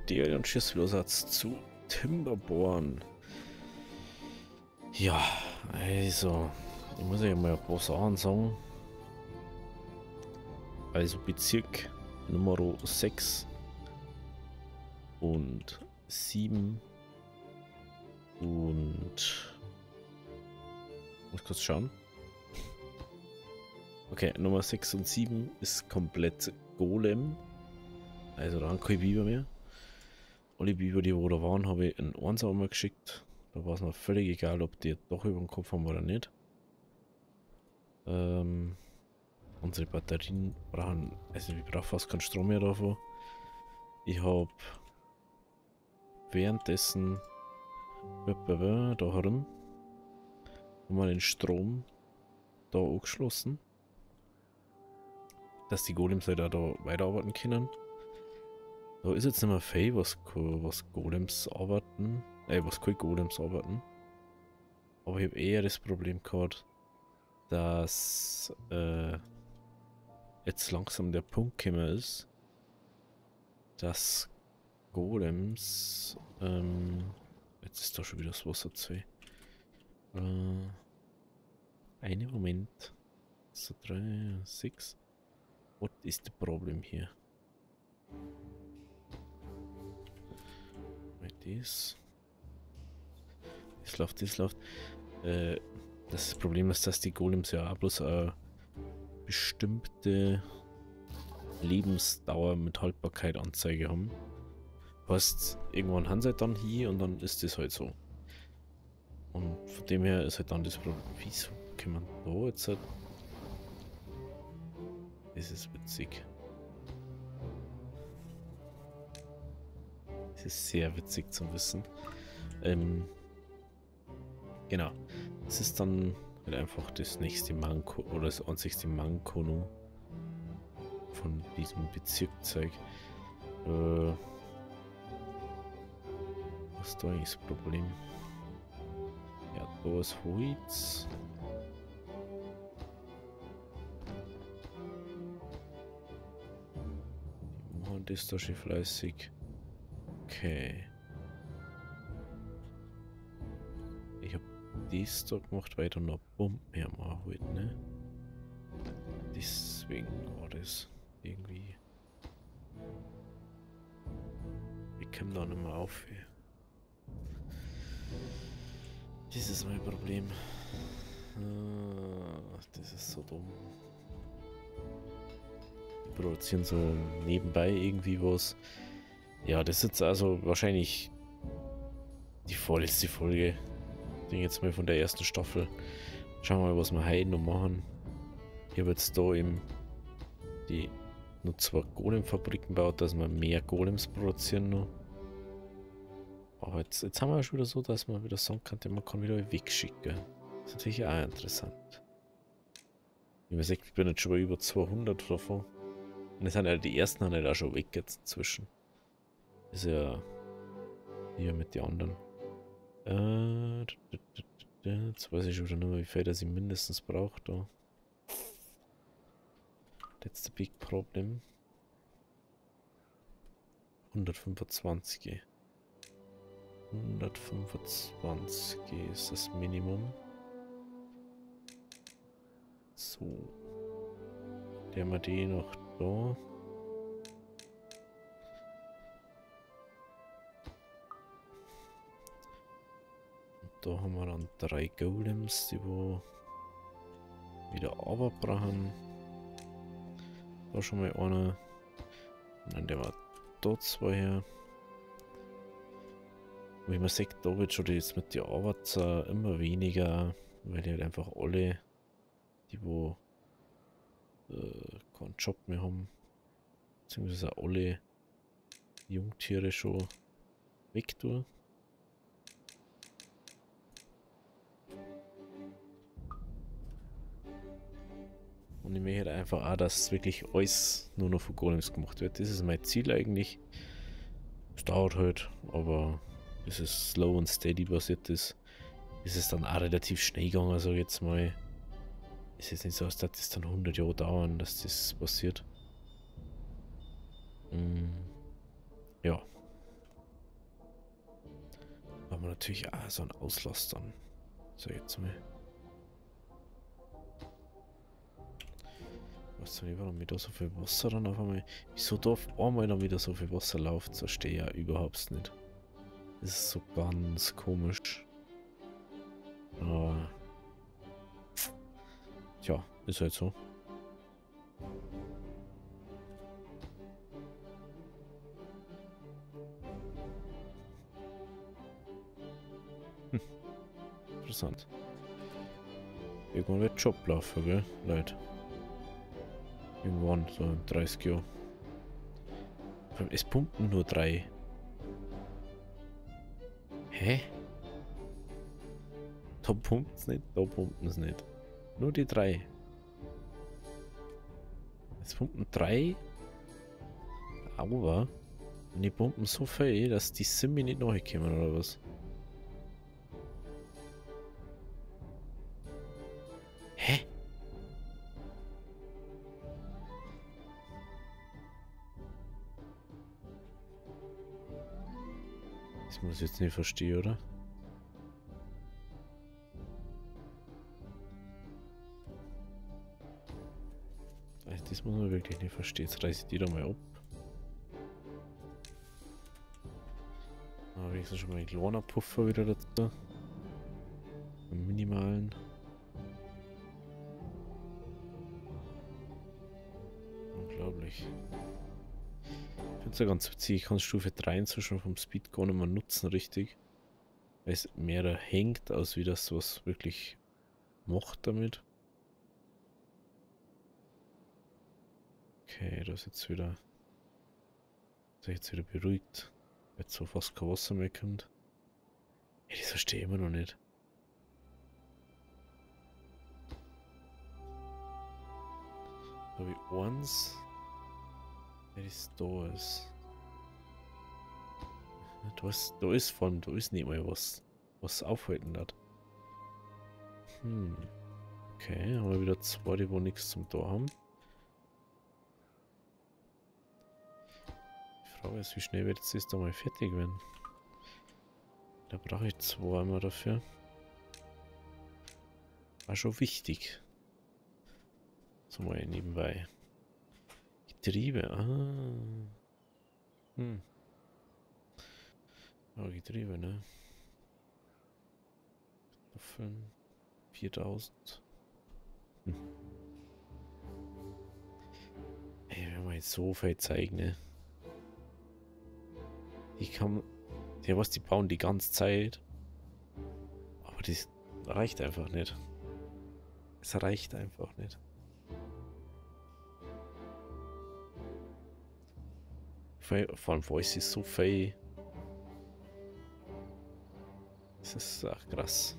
der und Schiffslosatz zu Timberborn. Ja, also, ich muss ja mal ein paar Sachen sagen. Also Bezirk Nummer 6 und 7 und muss kurz schauen. Okay, Nummer 6 und 7 ist komplett Golem. Also da haben keine Biber mehr. Alle Biber, die wo da waren, habe ich in 1 einmal geschickt. Da war es mir völlig egal, ob die doch über den Kopf haben oder nicht. Unsere Batterien brauchen, also ich brauche fast keinen Strom mehr davon. Ich habe währenddessen da herum mal den Strom da angeschlossen, dass die Golems halt auch da weiterarbeiten können. Da ist jetzt nicht mehr viel, was Golems arbeiten, was keine Golems arbeiten. Aber ich habe eher das Problem gehabt, dass jetzt langsam der Punkt gekommen ist, dass Golems, jetzt ist da schon wieder das Wasser 2. Einen Moment. So 3, 6. What is the problem here? Das läuft. Das Problem ist, dass die Golems ja auch bloß eine bestimmte Lebensdauer mit Haltbarkeit Anzeige haben. Heißt, irgendwann haben sie halt dann hier und dann ist das halt so. Und von dem her ist halt dann das Problem. Wieso kann man da jetzt halt. Das ist witzig. Das ist sehr witzig zu wissen. Genau. Das ist dann halt einfach das nächste Manko oder das einzigste Manko noch von diesem Bezirkzeug. Was ist da eigentlich das Problem? Ja, da ist Holz. Die machen das da schon fleißig. Okay. Ich habe das da gemacht, weil da noch Bomben haben wir halt, ne? Deswegen war das irgendwie. Ich komme da nicht mehr auf. Ey. Das ist mein Problem. Das ist so dumm. Die produzieren so nebenbei irgendwie was. Ja, das ist jetzt also wahrscheinlich die vorletzte Folge. Ich denke jetzt mal von der ersten Staffel. Schauen wir mal, was wir heute noch machen. Ich habe jetzt da eben die nur 2 Golem-Fabriken gebaut, dass wir mehr Golems produzieren noch. Aber jetzt haben wir ja schon wieder so, dass man wieder sagen kann, man kann wieder wegschicken. Das ist natürlich auch interessant. Wie man sagt, ich bin jetzt schon bei über 200 davon. Und es sind ja die ersten haben ja auch schon weg jetzt inzwischen. Ist ja hier mit den anderen. Jetzt weiß ich schon wieder nur, wie viel das ich mindestens brauche da. That's the big problem. 125. 125 ist das Minimum. So. Der wir die noch da. Da haben wir dann 3 Golems, die wo wieder runterbrauchen. Da schon mal einer. Und dann der war da 2 her. Wie man sieht, da wird schon jetzt mit der Arbeit immer weniger, weil die halt einfach alle, die wo keinen Job mehr haben, beziehungsweise alle Jungtiere schon weg tun. Und ich möchte halt einfach auch, dass wirklich alles nur noch von Golems gemacht wird. Das ist mein Ziel eigentlich. Es dauert halt, aber bis es slow und steady basiert ist es dann auch relativ schnell gegangen. Also jetzt mal, ist jetzt nicht so, als dass das dann 100 Jahre dauern, dass das passiert. Ja. natürlich auch so ein Auslass dann. So, jetzt mal. Was nicht, warum wieder so viel Wasser dann auf einmal. Wieso da auf einmal dann wieder so viel Wasser läuft? Das verstehe ich ja überhaupt nicht. Das ist so ganz komisch. Aber. Tja, ist halt so. Interessant. Irgendwann wird Job laufen, gell, Leute. Irgendwann, so in 30 Jahren. Es pumpen nur 3. Hä? Da pumpt es nicht, da pumpt es nicht. Nur die 3. Es pumpen 3. Aber die pumpen so viel, dass die Simi nicht nachkommen, oder was? Hä? Das muss ich jetzt nicht verstehen, oder? Das muss man wirklich nicht verstehen. Jetzt reiße ich die da mal ab. Aber wenigstens schon mal ein kleiner Puffer wieder dazu. Einen minimalen. Unglaublich. Ich finde es ja ganz witzig. Ich kann Stufe 3 inzwischen vom Speed gar nicht mehr nutzen, richtig. Weil es mehr da hängt, als wie das was wirklich macht damit. Okay, das ist jetzt wieder. Das ist jetzt wieder beruhigt. Jetzt so fast kein Wasser mehr kommt. Hey, das verstehe ich immer noch nicht. Da habe ich eins. Wer ist da ist. Da ist von, da ist nicht mal was aufhalten hat. Okay, haben wir wieder 2, die wo nichts zum Tor haben. Die Frage ist, wie schnell wird jetzt das da mal fertig werden? Da brauche ich 2 einmal dafür. War schon wichtig. So mal nebenbei. Getriebe, Ja, Getriebe, ne? Kartoffeln. 4000. Ey, wenn wir jetzt so viel zeigen, ne? Die kann. Ja, was die bauen die ganze Zeit. Aber das reicht einfach nicht. Es reicht einfach nicht. Vor allem Voice ist so viel. Das ist auch krass.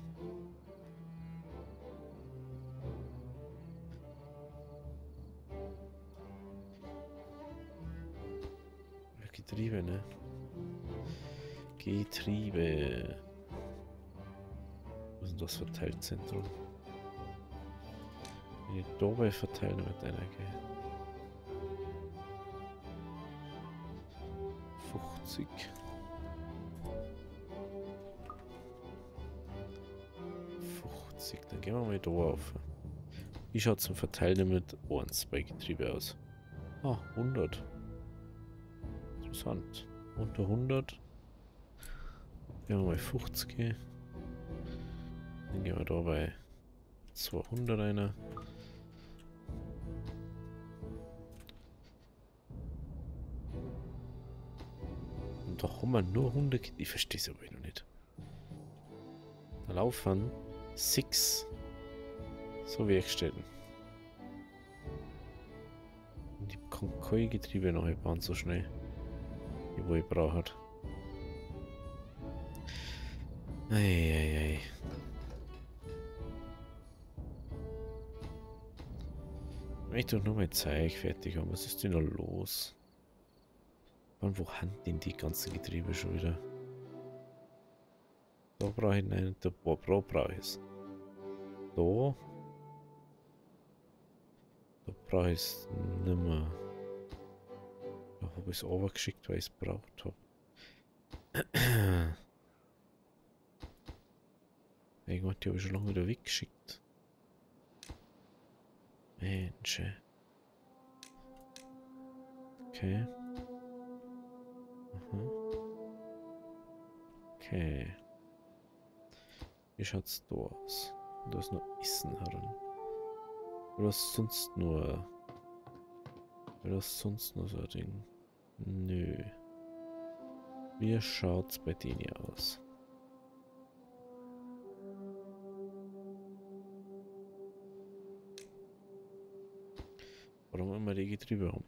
Getriebe, ne? Getriebe. Was ist denn das für Teilzentrum? Die Dobe verteilen mit einer G. 50. 50. Dann gehen wir mal da auf. Wie schaut es zum Verteilen mit 1 bei Getriebe aus? Ah, 100. Interessant. Unter 100. Gehen wir mal 50. Dann gehen wir da bei 200 einer. Und da haben wir nur 100. Ich verstehe es aber noch nicht. Da laufen 6 so Werkstätten. Und ich kann kein Getriebe noch bauen so schnell. Die wo ich brauche. Eieiei. Ich möchte doch nur mal Zeug fertig haben. Was ist denn da los? Und wo haben denn die ganzen Getriebe schon wieder? Da brauche ich nicht. Da brauche ich es. Da. Da brauche ich es nicht mehr. Da habe ich es runtergeschickt, weil ich es braucht habe. Irgendwann die habe ich schon lange wieder weggeschickt. Mensch. Okay. Mhm. Okay. Wie schaut's da aus? Da ist noch Essen heran. Oder sonst nur. Oder sonst noch so ein Ding? Nö. Wie schaut's bei denen hier aus? Warum immer die Getriebe haben?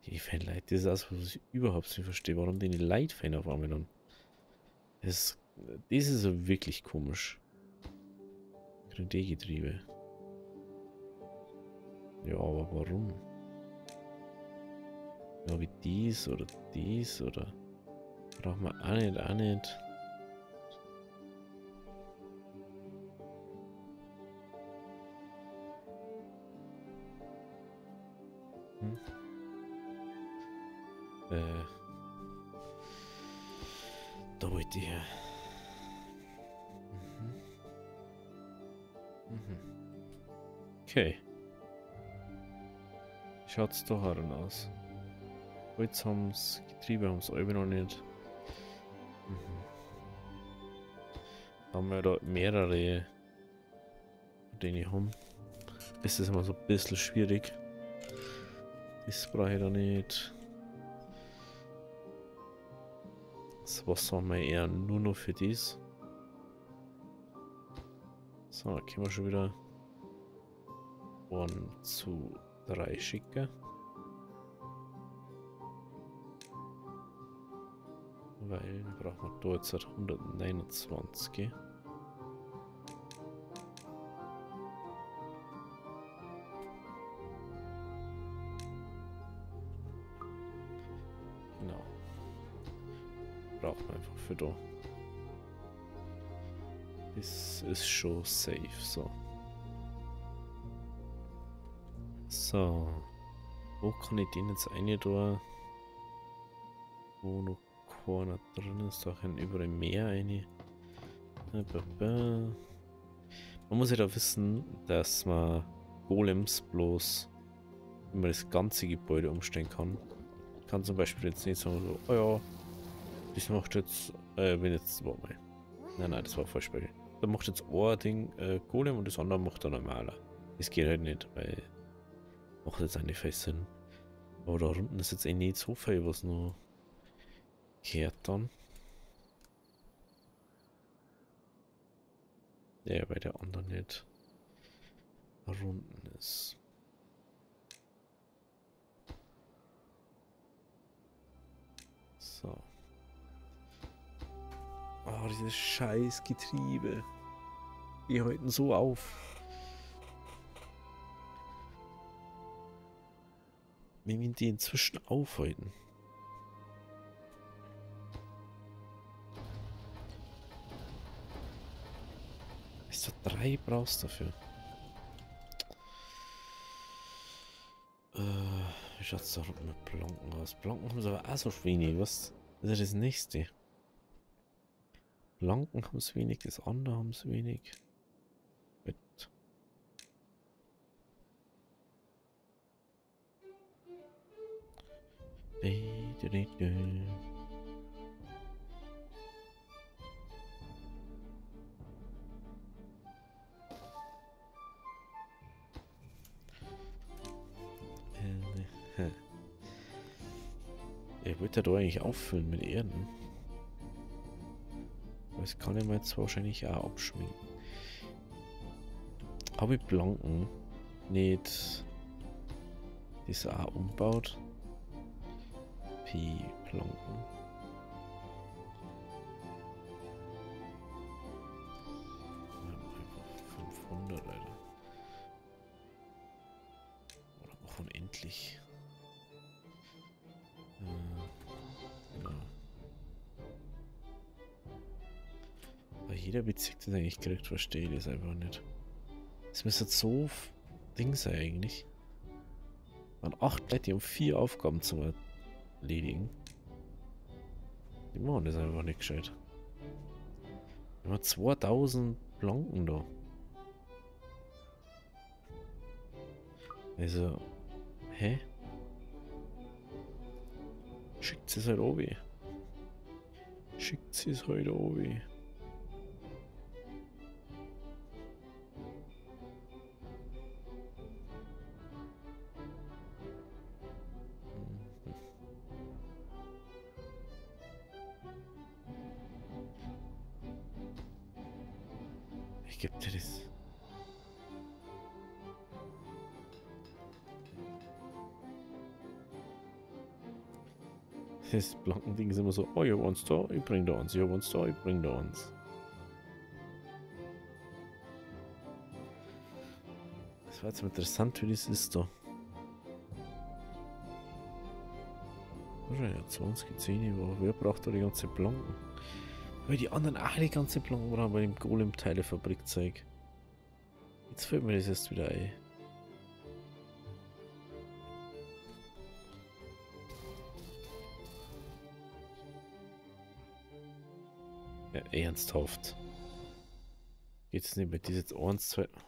Die Fanlight, das ist das, was ich überhaupt nicht verstehe, warum die Lightfan auf einmal dann. Das ist so wirklich komisch. D-Getriebe. Ja, aber warum? Ja, wie dies oder dies oder. Braucht man auch nicht, auch nicht. Hm? Da wollte ich her. Okay. Schaut's doch heran aus. Jetzt haben's Getriebe, haben's alle noch nicht. Haben wir da mehrere, die ich haben. Ist das immer so ein bisschen schwierig. Das brauche ich da nicht. Das Wasser haben wir eher nur noch für das. So, da können wir schon wieder 1 zu 3 schicken. Weil wir brauchen da jetzt 129. Genau. Braucht man einfach für da. Das ist schon safe, so. So. Wo kann ich den jetzt eine da? Wo noch keiner drin ist, da kann überall mehr eine. Man muss ja da wissen, dass man Golems bloß immer das ganze Gebäude umstellen kann. Kann zum Beispiel jetzt nicht sagen, so, oh ja, das macht jetzt, wenn jetzt, warte mal. Nein, das war falsch bei mir. Da macht jetzt ein Ding Golem und das andere macht er normaler. Das geht halt nicht, weil macht jetzt eigentlich viel Sinn. Aber da unten ist jetzt eh nicht so viel, was noch kehrt dann. Ja, weil der andere nicht unten ist. So. Oh, dieses scheiß Getriebe. Die halten so auf. Wenn wir die inzwischen aufhalten. Ist doch 3 brauchst dafür. Wie schaut's da mit Blanken aus? Blanken haben sie aber auch so wenig. Was ist ja das nächste? Blanken haben es wenig, das andere haben es wenig. Mit. Ich wollte da eigentlich auffüllen mit Erden. Das kann ich mir jetzt wahrscheinlich auch abschminken. Habe ich Blanken nicht das auch umbaut? P-Blanken. Einfach 500, Alter. Oder auch unendlich. Genau. Weil jeder Bezirk das eigentlich kriegt, verstehe ich das einfach nicht. Es müsste so Ding sein eigentlich. Waren 8 Leute, die haben 4 Aufgaben zu erledigen. Die machen das einfach nicht gescheit. Wir haben 2000 Blanken da. Also, hä? Schickt sie es halt obi. Schickt sie es halt obi. Ich geb dir das. Das blanken Ding ist immer so, oh, ihr wohnst da, ich bring da uns, ihr wohnst da, ich bring da uns. Das war jetzt mal interessant, wie das ist da. Ja, 20 10 war. Wer braucht da die ganze Blanken? Weil die anderen auch die ganze Blanken brauchen bei dem Golem-Teile-Fabrikzeug. Jetzt fällt mir das erst wieder ein. Ja, ernsthaft. Geht es nicht mit diese jetzt 1, 2. Oh,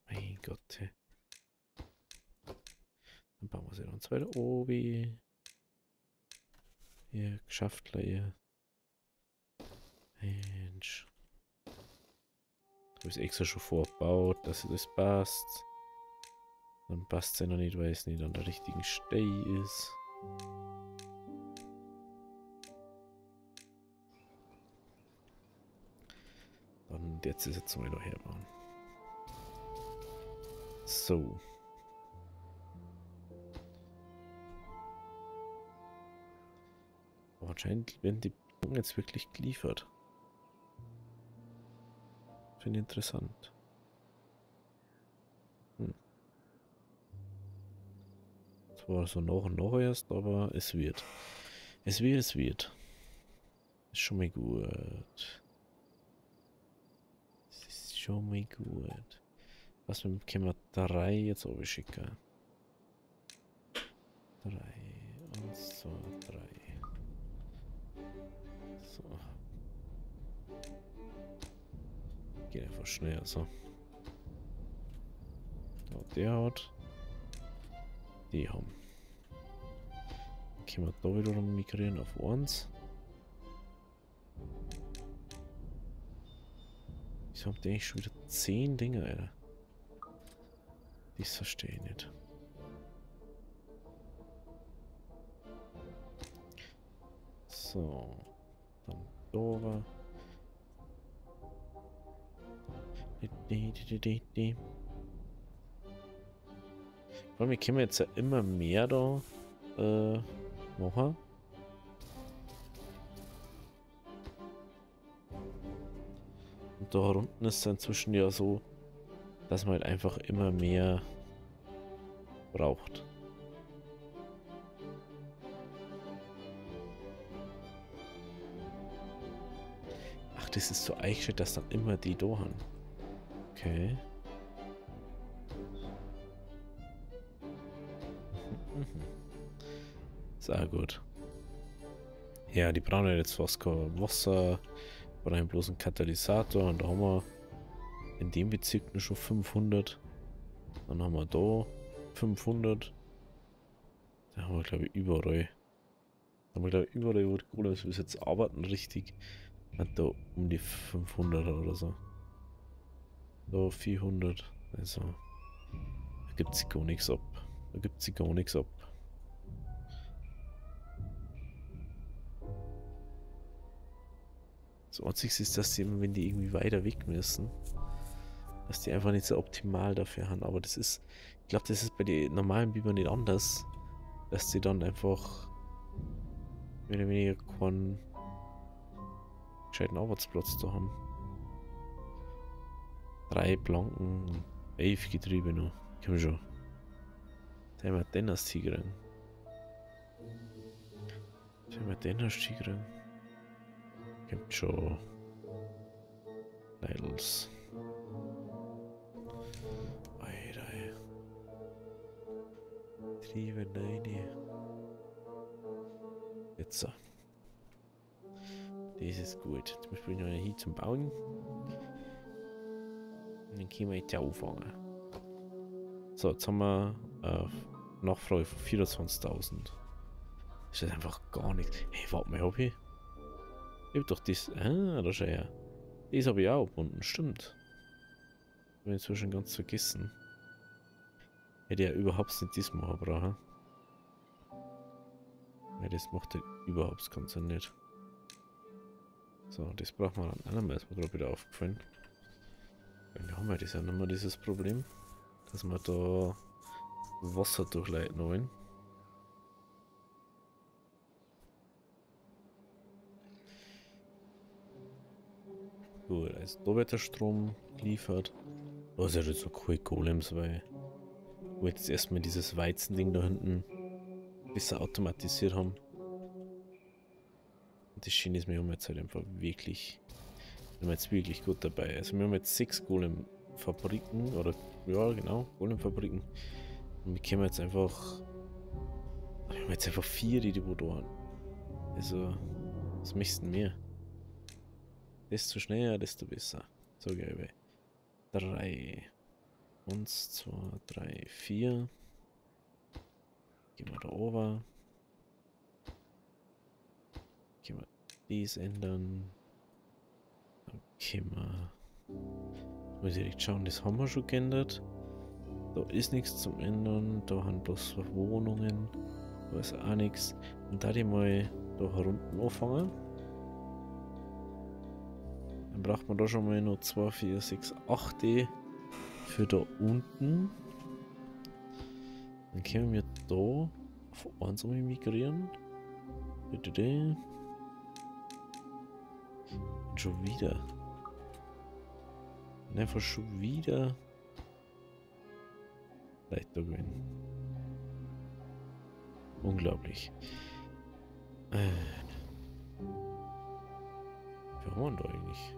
mein Gott. Hey. Dann bauen wir sie dann 2 da oben. Hier, geschafft, hier. Mensch. Ich habe es extra schon vorgebaut, dass das passt. Dann passt es ja noch nicht, weil es nicht an der richtigen Stelle ist. Dann jetzt ist jetzt mal da herbauen. So. Aber anscheinend werden die Blumen jetzt wirklich geliefert. Finde ich interessant. Zwar so nach und nach erst, aber es wird. Es wird, es wird. Ist schon mal gut. Es ist schon mal gut. Was können wir 3 jetzt oben schicken? 3. 1, 2, 3. So. Geht einfach schnell, so. Ja, der hat. Die haben. Dann können wir da wieder migrieren auf 1. Wieso habt ihr eigentlich schon wieder 10 Dinge, Alter? Das verstehe ich nicht. So. Dann Dora. Weil wir können jetzt ja immer mehr da machen. Und da unten ist es inzwischen ja so, dass man halt einfach immer mehr braucht. Ach, das ist so eingestellt, dass dann immer die da haben. Okay. Sehr gut. Ja, die brauchen ja jetzt fast kein Wasser, brauchen bloß einen Katalysator und da haben wir in dem Bezirk nur schon 500. Dann haben wir da 500. Da haben wir, glaube ich, überall. Da haben wir, glaube ich, überall, wo die Golems bis jetzt arbeiten, richtig. Hat da um die 500 oder so. Da 400. Also, da gibt sie gar nichts ab. Da gibt sie gar nichts ab. Das Einzige ist, dass die immer, wenn die irgendwie weiter weg müssen, dass die einfach nicht so optimal dafür haben. Aber das ist, ich glaube, das ist bei den normalen Bibern nicht anders, dass die dann einfach mehr oder weniger keinen gescheiten Arbeitsplatz da haben. 3 Planken, 11 Getriebe noch. Komm schon. Da haben wir den als Tiger. Da haben wir den als Tiger. Kommt schon. Leidels. Alter, ey. Triebe, nein. jetzt so. Das ist gut. Jetzt müssen wir noch hin zum Bauen. Und dann können wir jetzt anfangen. So, jetzt haben wir Nachfrage von 24.000. Das ist einfach gar nichts. Hey, warte mal, hab ich? Ich hab doch das. Ah, da schau her. Das habe ich auch gebunden, stimmt. Ich habe inzwischen ganz vergessen. Hätte ja überhaupt nicht das machen brauchen. Weil das macht ja überhaupt das Ganze nicht. So, das brauchen wir dann auch nochmal, ist mir gerade wieder aufgefallen. Weil wir haben ja das ja nicht mehr dieses Problem, dass wir da Wasser durchleiten wollen. Gut, also da wird der Strom geliefert. Da ist ja jetzt so cool Golems, weil wir jetzt erstmal dieses Weizending da hinten besser automatisiert haben. Und die Schiene ist mir jetzt halt einfach wirklich, sind wir jetzt wirklich gut dabei. Also wir haben jetzt 6 Golem-Fabriken, oder ja genau, Golem-Fabriken. Und wir können jetzt einfach, wir haben jetzt einfach 4, die wo da haben. Also, was möchten wir? Desto schneller, desto besser. So gelbe. 3. 1, 2, 3, 4. Gehen wir da oben. Gehen wir dies ändern. Dann können wir. Muss ich direkt schauen, das haben wir schon geändert. Da ist nichts zum Ändern. Da haben bloß Wohnungen. Da ist auch nichts. Und da die mal da herunten anfangen. Dann braucht man da schon mal noch 2, 4, 6, 8 für da unten. Dann können wir da auf 1 migrieren. Und schon wieder. Und einfach schon wieder Leiter gewinnen. Unglaublich. Wie haben wir da eigentlich?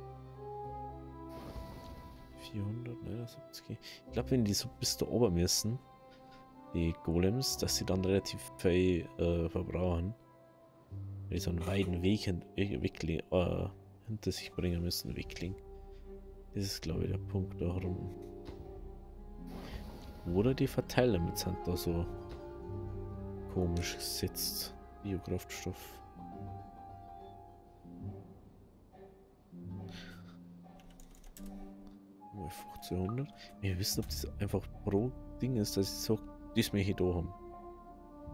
479. Ich glaube, wenn die so bis da oben müssen, die Golems, dass sie dann relativ viel verbrauchen. Weil die so einen weiten Weg hinter sich bringen müssen, Weckling. Das ist, glaube ich, der Punkt da unten. Oder die Verteiler mit sind da so komisch gesetzt. Biokraftstoff. Mal 1500. Wir wissen, ob das einfach pro Ding ist, dass ich so das wir hier da haben.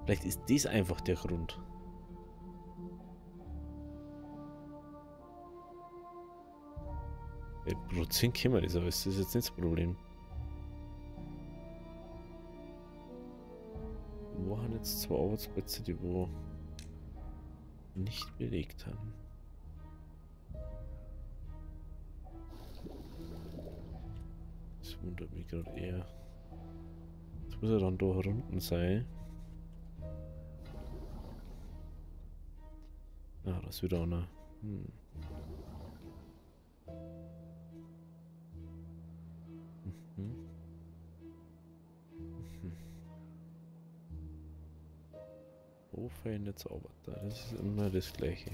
Vielleicht ist das einfach der Grund. Produzieren können wir das, aber das ist jetzt nicht das Problem. Wir haben jetzt 2 Arbeitsplätze, die wir nicht belegt haben. Das wundert mich gerade eher. Jetzt muss er dann da unten sein. Ah, das ist wieder einer. Wo verändert Zauberter? Das ist immer das Gleiche.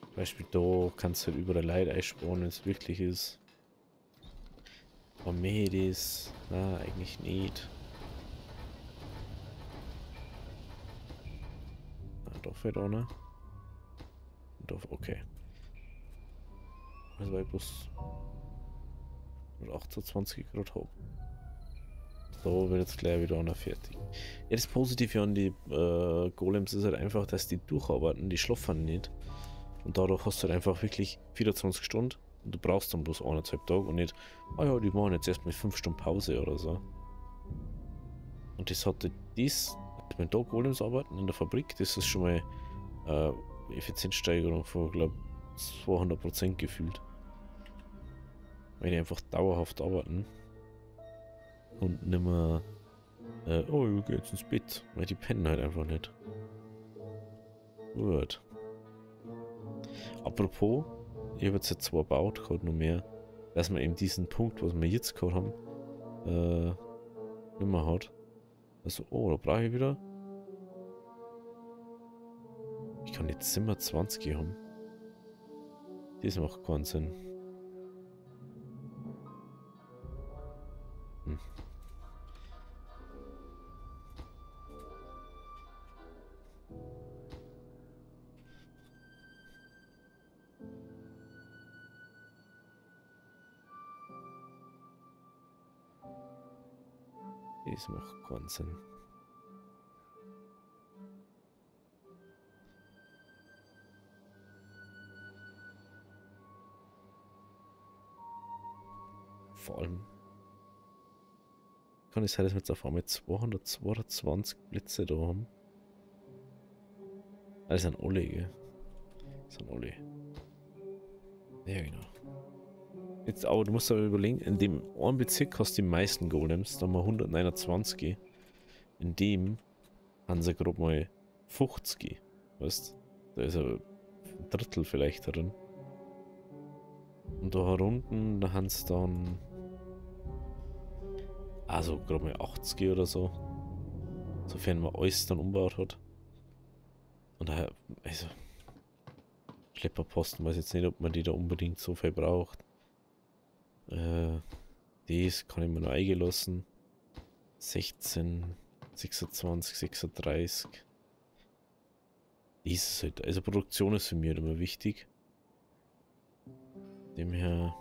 Zum Beispiel da kannst du halt überall Leid einsparen, wenn es wirklich ist. Armeedis, na eigentlich nicht. Na, da fällt einer. Okay. Also weil ich bloß 28 Grad habe. Da wird jetzt gleich wieder einer fertig. Ja, das Positive an die Golems ist halt einfach, dass die durcharbeiten, die schlafen nicht. Und dadurch hast du halt einfach wirklich 24 Stunden und du brauchst dann bloß 1,5 Tage und nicht, ah ja, die machen jetzt erstmal 5 Stunden Pause oder so. Und das hatte dies, wenn da Golems arbeiten in der Fabrik, das ist schon mal Effizienzsteigerung von, glaube ich, 200% gefühlt. Weil die einfach dauerhaft arbeiten und nicht mehr, oh, ich geh jetzt ins Bett, weil die pennen halt einfach nicht. Gut. Apropos, ich habe jetzt 2 gebaut, gerade noch mehr, dass man eben diesen Punkt, was wir jetzt gerade haben, nicht mehr hat. Also, oh, da brauche ich wieder. Ich kann jetzt Zimmer 20 haben. Das macht keinen Sinn. Hm. Das macht keinen Sinn. Vor allem kann es sein, dass wir jetzt auf einmal 222 Blitze da haben. Das sind alle, gell? Das sind alle. Ja, genau. Jetzt, aber du musst aber überlegen, in dem einen Bezirk hast du die meisten Golems, da haben wir 129. In dem haben sie gerade mal 50. Weißt, da ist ein Drittel vielleicht drin. Und da unten, da haben sie dann also gerade mal 80 oder so. Sofern man alles dann umgebaut hat. Und daher, also Schlepperposten, weiß jetzt nicht, ob man die da unbedingt so viel braucht. Das kann ich mir noch eingelassen. 16, 26, 36. Das ist halt, also Produktion ist für mich halt immer wichtig. Dem her,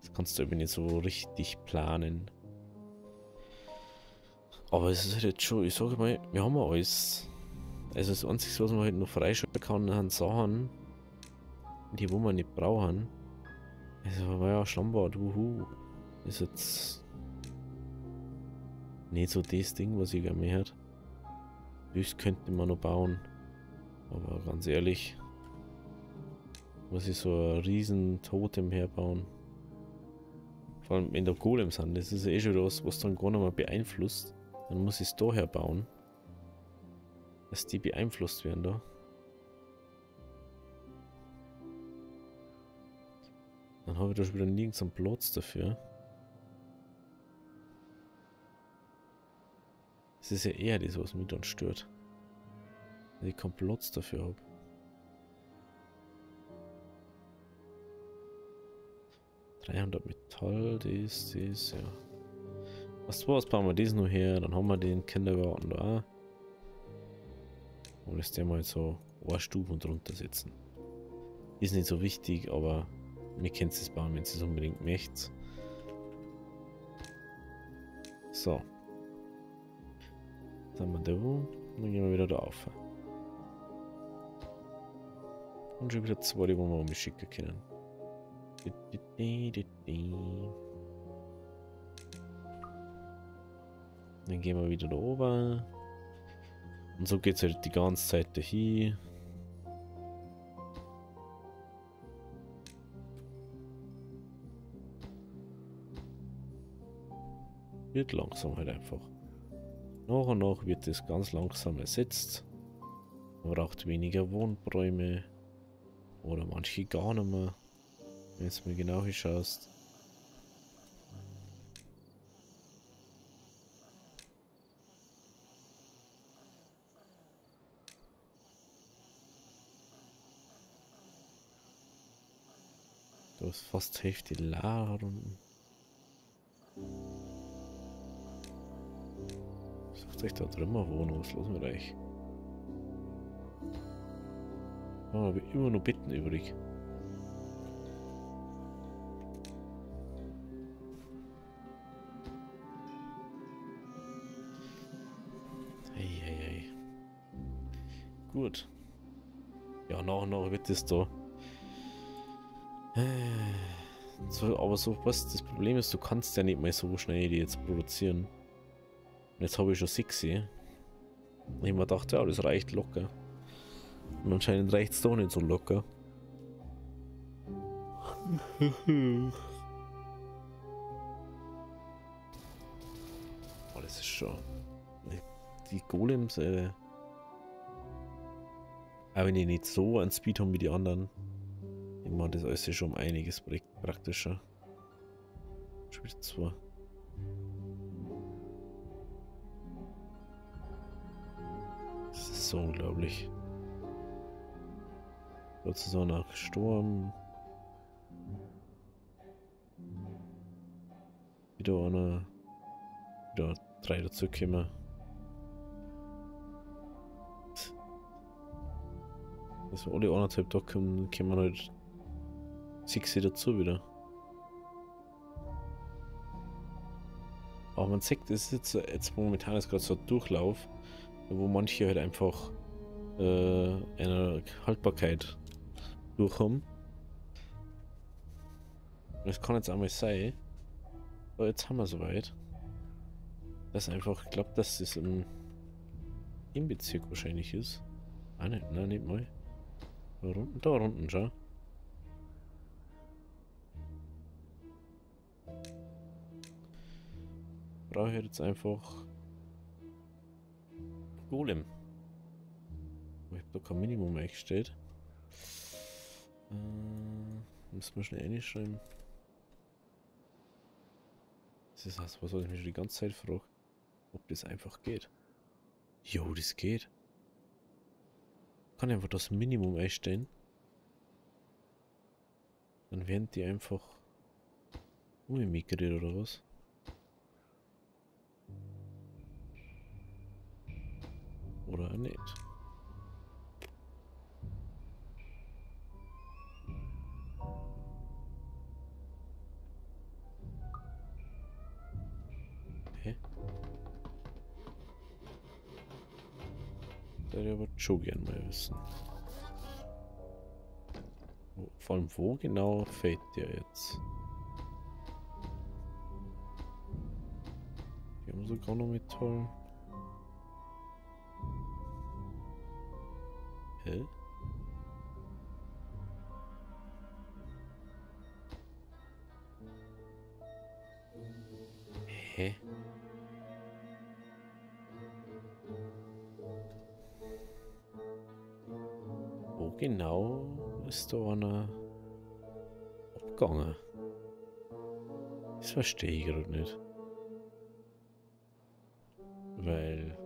das kannst du eben nicht so richtig planen. Aber es ist halt jetzt schon, ich sage mal, wir haben ja alles. Also das Einzige, was man halt noch freischalten kann, sind Sachen, die wo man nicht brauchen. Also war ja Schlammbad, ist jetzt nicht so das Ding, was ich gerne mehr hätte. Das könnte man noch bauen. Aber ganz ehrlich, muss ich so ein riesen Totem herbauen. Vor allem wenn da Golems sind, das ist ja eh schon das, was dann gar nicht mehr beeinflusst. Dann muss ich es da herbauen. Dass die beeinflusst werden da. Dann habe ich da schon wieder nirgends einen Platz dafür. Das ist ja eher das, was mich dann stört. Dass ich keinen Platz dafür habe. $300 Metall, das, ja. Was bauen wir das noch her? Dann haben wir den Kindergarten da. Und lässt der mal so eine Stufen drunter sitzen. Ist nicht so wichtig, aber mir könnt es bauen, wenn ihr es unbedingt möchtet. So. Dann haben wir da. Dann gehen wir wieder da auf. Und schon wieder zwei, die wir umschicken können. Dann gehen wir wieder da oben. Und so geht es halt die ganze Zeit dahin. Wird langsam halt einfach. Nach und nach wird das ganz langsam ersetzt. Man braucht weniger Wohnräume. Oder manche gar nicht mehr. Wenn du mal genau hinschaust. Da ist fast Hälfte Laden. Sagt euch da drin mal wohnen, was ist los mit euch? Oh, habe ich immer noch Betten übrig. Hey. Gut. Ja, nach und nach wird das da. So, aber so, was das Problem ist, du kannst ja nicht mehr so schnell die jetzt produzieren. Und jetzt habe ich schon 6. Und ich mir gedacht, ja, das reicht locker. Und anscheinend reicht es doch nicht so locker. Oh, das ist schon. Die Golems, auch wenn die nicht so einen Speed haben wie die anderen, ich meine, das alles ist schon um einiges praktischer. Schon wieder 2. so unglaublich. Sozusagen nach Sturm. Wieder einer. Wieder 3 dazukommen. Also alle 1,5 Tage kommen halt 6 dazu wieder. Aber man sieht, das ist jetzt momentan ist gerade so ein Durchlauf, wo manche halt einfach eine Haltbarkeit durch haben. Und das kann jetzt einmal sein. Aber jetzt haben wir soweit. Dass einfach, ich glaube, dass das im Bezirk wahrscheinlich ist. Ah ne, nein, nicht mal. Da unten, schau. Brauche ich jetzt einfach Golem. Ich habe da kein Minimum eingestellt. Müssen wir schnell reinschreiben. Das ist das, was ich mich schon die ganze Zeit frage. Ob das einfach geht. Jo, das geht. Kann ich einfach das Minimum einstellen. Dann werden die einfach umgemigriert oder was? Oder auch nicht. Hä? Das würde ich aber schon gerne mal wissen. Vor allem wo genau fällt der jetzt? Die haben sogar noch mit toll. Hä? Hä? Wo genau ist da einer abgegangen? Das verstehe ich gerade nicht. Weil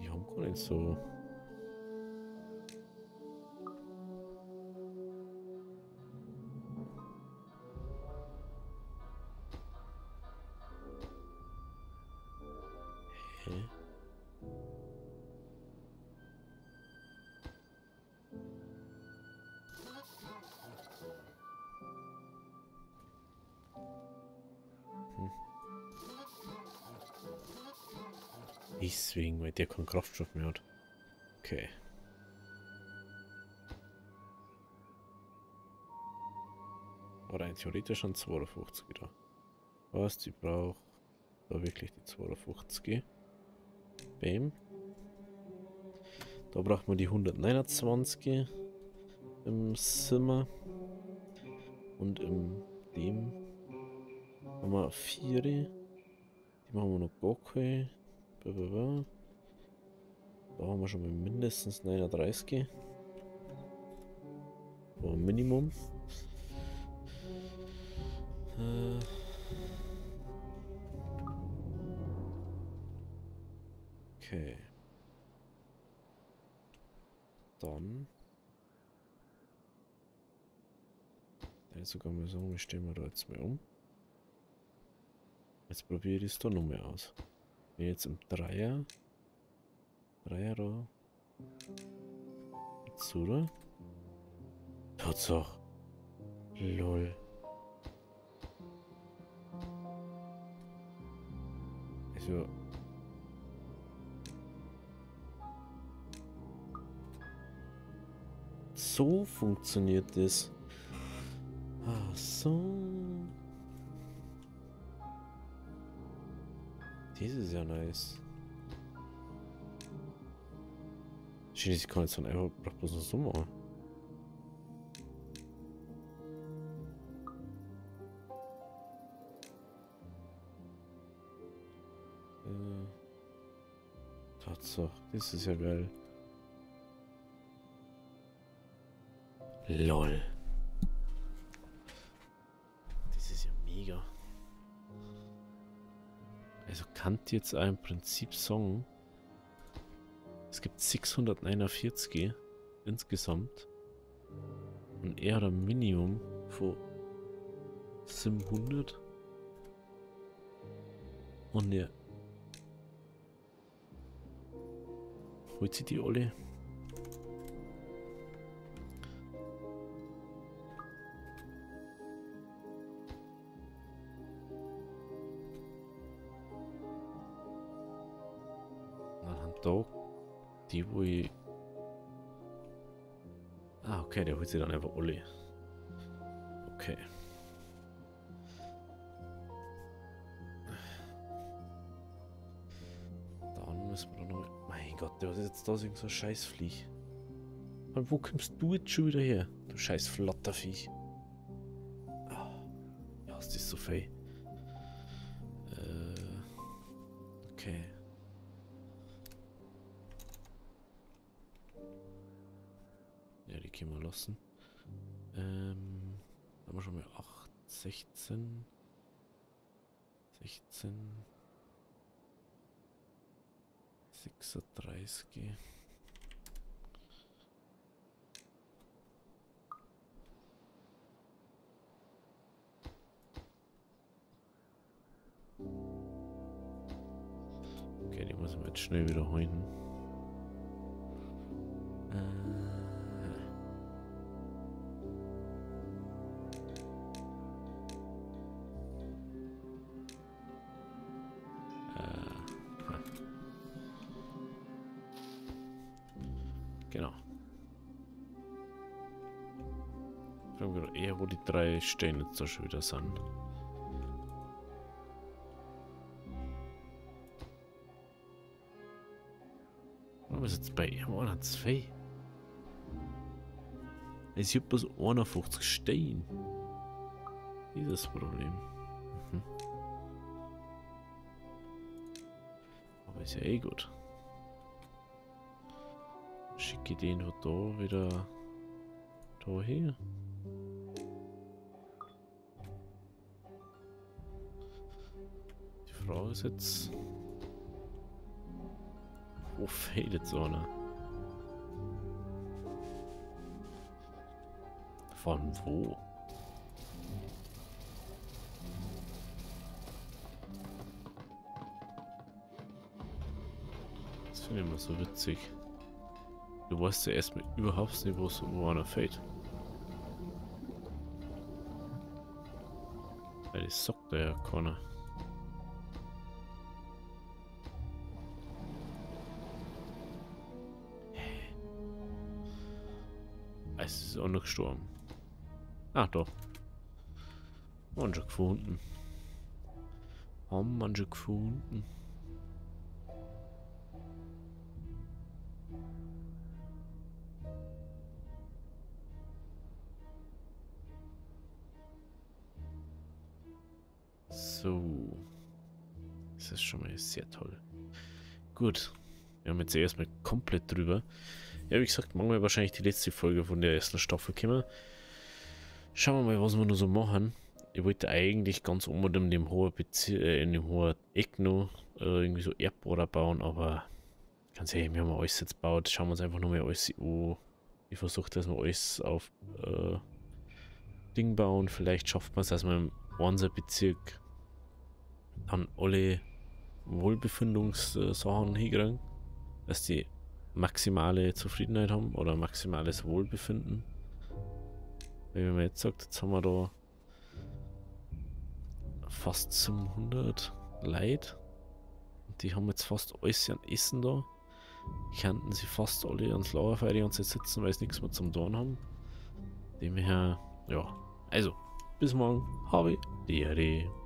die haben gar nicht so. Hä? Deswegen, weil der keinen Kraftstoff mehr hat. Okay. Aber rein theoretisch schon 52 wieder. Was? Die braucht da wirklich die 52. Bam. Da braucht man die 129 im Zimmer. Und im dem haben wir 4. Die machen wir noch gar keine. Da haben wir schon mal mindestens 39. Aber Minimum. Okay. Dann. Dann sogar mal sagen, wir stellen wir da jetzt mal um. Jetzt probiere ich es da nochmal aus. Wenn jetzt im Dreier da. Jetzt, oder? Tatsache. Lol. Also. So funktioniert das. Ach so. Das ist ja nice. Schön, ich kann jetzt dann einfach bloß noch so machen. Tatsache, das ist ja geil. LOL. Das ist ja mega. Also kann die jetzt auch im Prinzip sagen, Es gibt 649 insgesamt. Und er hat ein Minimum von 700. Und er holt sie die alle. Dann haben da die, wo ich... Ah, okay, der holt sie dann einfach alle. Okay. Dann müssen wir noch... Mein Gott, was ist jetzt da so ein Scheißviech? Und wo kommst du jetzt schon wieder her? Du scheiß Flatterviech. Oh, ja, ist das so fei. Okay. Ja, die können wir lassen. Haben wir schon mal 8, 16, 16, 36. Okay, die muss ich jetzt schnell wieder holen. Genau. Ich frage mich eher, wo die 3 Stellen jetzt da schon wieder sind. Was ist jetzt bei ihm? 2? Es gibt bloß 51 Steine. Dieses Problem. Mhm. Aber ist ja eh gut. Schicke den nur da wieder da her. Die Frage ist jetzt, wo fehlt jetzt einer? Von wo? Das finde ich immer so witzig. Du weißt ja erstmal überhaupt nicht, wo einer fällt. Weil das sagt ja keiner. Es ist auch noch gestorben. Ah, doch. Haben wir schon gefunden. Haben wir schon gefunden. So. Das ist schon mal sehr toll. Gut. Wir haben jetzt erstmal komplett drüber. Ja, wie gesagt, machen wir wahrscheinlich die letzte Folge von der ersten Staffel kommen. Schauen wir mal, was wir noch so machen. Ich wollte eigentlich ganz unten in dem hohen Eck noch irgendwie so Erdbohrer bauen, aber ganz ehrlich, wir haben alles jetzt gebaut. Schauen wir uns einfach nochmal alles an. Ich versuche, dass wir alles auf Ding bauen. Vielleicht schafft man es, dass wir im Wanser-Bezirk dann alle Wohlbefindungssachen hinkriegen, dass die maximale Zufriedenheit haben oder maximales Wohlbefinden. Wenn man jetzt sagt, jetzt haben wir da fast 700 Leute und die haben jetzt fast alles an Essen da. Könnten sie fast alle ans Lagerfeuer die ganze Zeit sitzen, weil sie nichts mehr zum Tun haben. Demher, ja, also, bis morgen, habe die Ehre.